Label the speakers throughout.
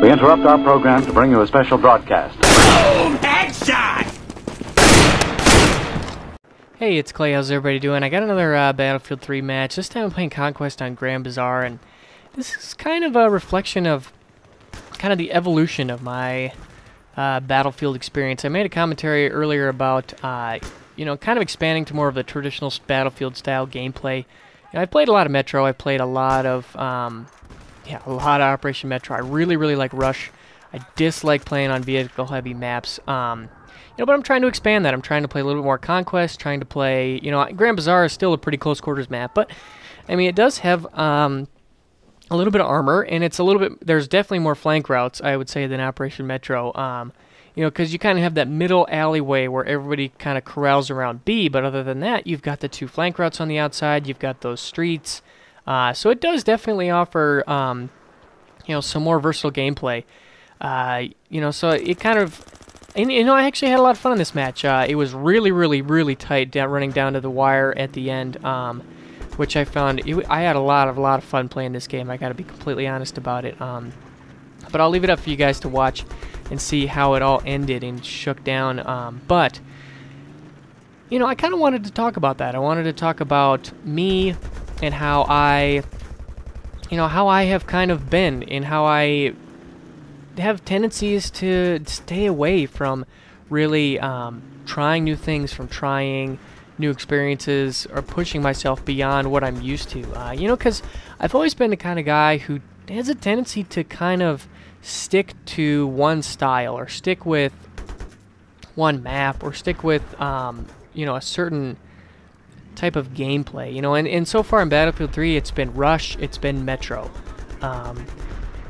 Speaker 1: We interrupt our program to bring you a special broadcast.
Speaker 2: Boom! Headshot!
Speaker 3: Hey, it's Clay. How's everybody doing? I got another Battlefield 3 match. This time I'm playing Conquest on Grand Bazaar, and this is kind of a reflection of kind of the evolution of my Battlefield experience. I made a commentary earlier about, you know, kind of expanding to more of the traditional Battlefield style gameplay. You know, I played a lot of Metro. I played a lot of, Operation Metro. I really like Rush. I dislike playing on vehicle-heavy maps. You know, but I'm trying to expand that. I'm trying to play a little bit more Conquest, trying to play, you know, Grand Bazaar is still a pretty close quarters map, but, I mean, it does have a little bit of armor, and it's a little bit, there's definitely more flank routes, I would say, than Operation Metro, you know, because you kind of have that middle alleyway where everybody kind of corrals around B, but other than that, you've got the two flank routes on the outside, you've got those streets, so it does definitely offer, you know, some more versatile gameplay, you know, so it kind of, and, you know, I actually had a lot of fun in this match. It was really tight, running down to the wire at the end, which I found, I had a lot of fun playing this game. I got to be completely honest about it. But I'll leave it up for you guys to watch and see how it all ended and shook down. But, you know, I kind of wanted to talk about that. I wanted to talk about me and how I, you know, how I have kind of been and how I have tendencies to stay away from really trying new things, from trying new experiences, or pushing myself beyond what I'm used to. You know, because I've always been the kind of guy who has a tendency to kind of stick to one style, or stick with one map, or stick with, you know, a certain type of gameplay. You know, and so far in Battlefield 3, it's been Rush, it's been Metro.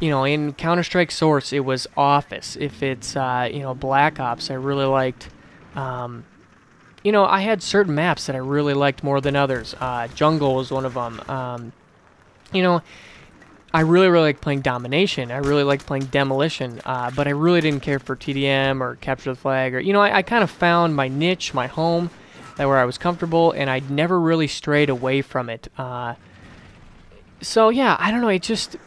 Speaker 3: You know, in Counter-Strike Source, it was Office. If it's, you know, Black Ops, I really liked, you know, I had certain maps that I really liked more than others. Jungle was one of them. You know, I really liked playing Domination. I really liked playing Demolition, but I really didn't care for TDM or Capture the Flag. Or, you know, I kind of found my niche, my home, where I was comfortable, and I never really strayed away from it. So, yeah, I don't know, it just,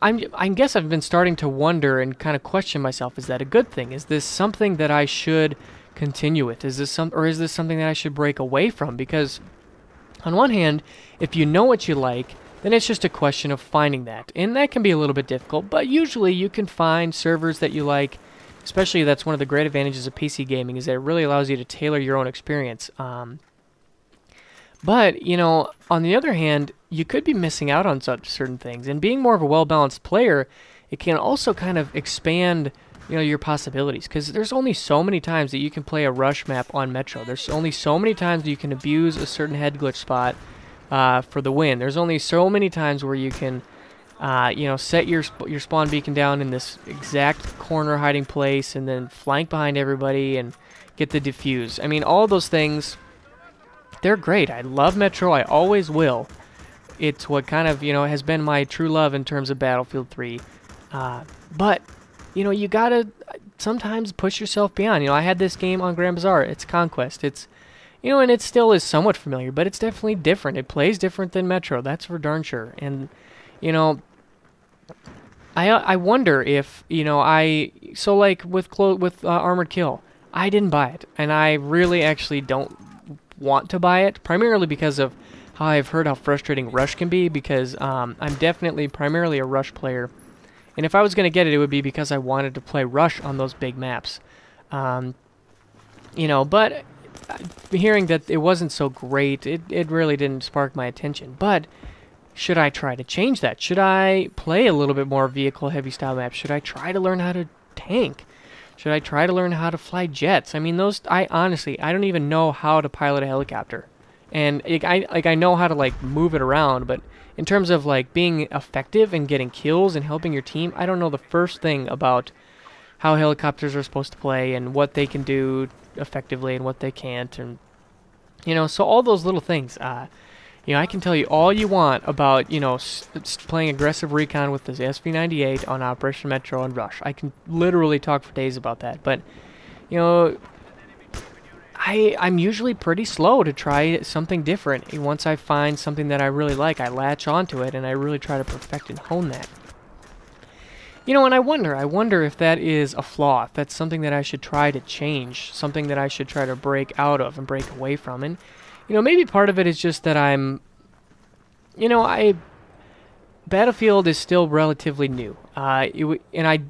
Speaker 3: I guess I've been starting to wonder and kind of question myself, is that a good thing? Is this something that I should continue with? Is this something that I should break away from? Because on one hand, if you know what you like, then it's just a question of finding that. And that can be a little bit difficult, but usually you can find servers that you like. Especially, that's one of the great advantages of PC gaming, is that it really allows you to tailor your own experience. But, you know, on the other hand, you could be missing out on certain things. And being more of a well-balanced player, it can also kind of expand, you know, your possibilities. Because there's only so many times that you can play a Rush map on Metro. There's only so many times that you can abuse a certain head glitch spot for the win. There's only so many times where you can, you know, set your spawn beacon down in this exact corner hiding place and then flank behind everybody and get the defuse. I mean, all those things, they're great. I love Metro. I always will. It's what kind of, you know, has been my true love in terms of Battlefield 3. But, you know, you gotta sometimes push yourself beyond. You know, I had this game on Grand Bazaar. It's Conquest. It's, you know, and it still is somewhat familiar, but it's definitely different. It plays different than Metro. That's for darn sure. And, you know, I wonder if, you know, so like with Armored Kill, I didn't buy it, and I really actually don't want to buy it, primarily because of how I've heard how frustrating Rush can be, because I'm definitely primarily a Rush player, and if I was going to get it, it would be because I wanted to play Rush on those big maps. You know, but hearing that it wasn't so great, it really didn't spark my attention. But should I try to change that? Should I play a little bit more vehicle-heavy style maps? Should I try to learn how to tank? Should I try to learn how to fly jets? I mean, I honestly don't even know how to pilot a helicopter. And I know how to like move it around, but in terms of like being effective and getting kills and helping your team, I don't know the first thing about how helicopters are supposed to play and what they can do effectively and what they can't, and you know, so all those little things. You know, I can tell you all you want about, you know, playing aggressive recon with this SV98 on Operation Metro and Rush. I can literally talk for days about that. But, you know, I'm usually pretty slow to try something different. Once I find something that I really like, I latch onto it and I really try to perfect and hone that. And I wonder if that is a flaw, if that's something that I should try to change, something that I should try to break out of and break away from. And, maybe part of it is just that Battlefield is still relatively new. And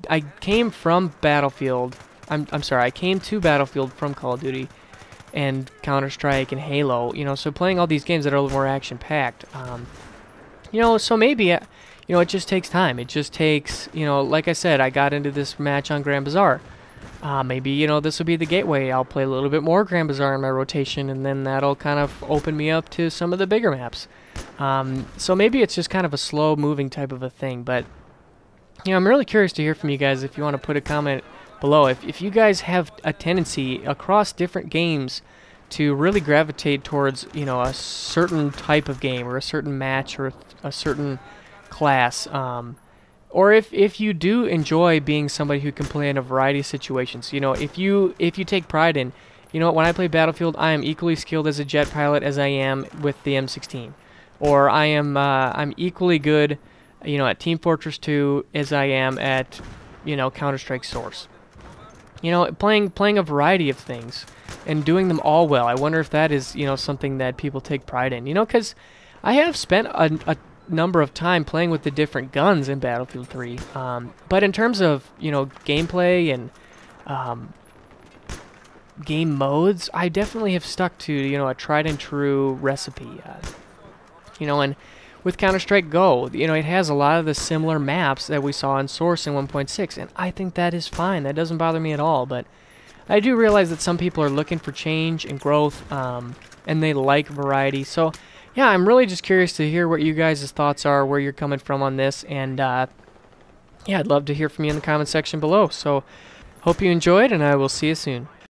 Speaker 3: I came from Battlefield. I'm sorry, I came to Battlefield from Call of Duty and Counter-Strike and Halo. So playing all these games that are a little more action-packed. So maybe, it just takes time. It just takes, like I said, I got into this match on Grand Bazaar. Maybe, this will be the gateway. I'll play a little bit more Grand Bazaar in my rotation, and then that'll kind of open me up to some of the bigger maps. So maybe it's just kind of a slow-moving type of a thing, but, I'm really curious to hear from you guys if you want to put a comment below. If you guys have a tendency across different games to really gravitate towards, a certain type of game or a certain match or a certain class, or if you do enjoy being somebody who can play in a variety of situations, if you take pride in, when I play Battlefield, I am equally skilled as a jet pilot as I am with the M16, or I'm equally good, at Team Fortress 2 as I am at, Counter-Strike Source. Playing a variety of things and doing them all well. I wonder if that is, something that people take pride in, because I have spent a number of time playing with the different guns in Battlefield 3, but in terms of gameplay and game modes, I definitely have stuck to a tried and true recipe. And with Counter-Strike Go, it has a lot of the similar maps that we saw in Source in 1.6, and I think that is fine. That doesn't bother me at all, but I do realize that some people are looking for change and growth, and they like variety. So yeah, I'm really just curious to hear what you guys' thoughts are, where you're coming from on this, and yeah, I'd love to hear from you in the comment section below. So hope you enjoyed, and I will see you soon.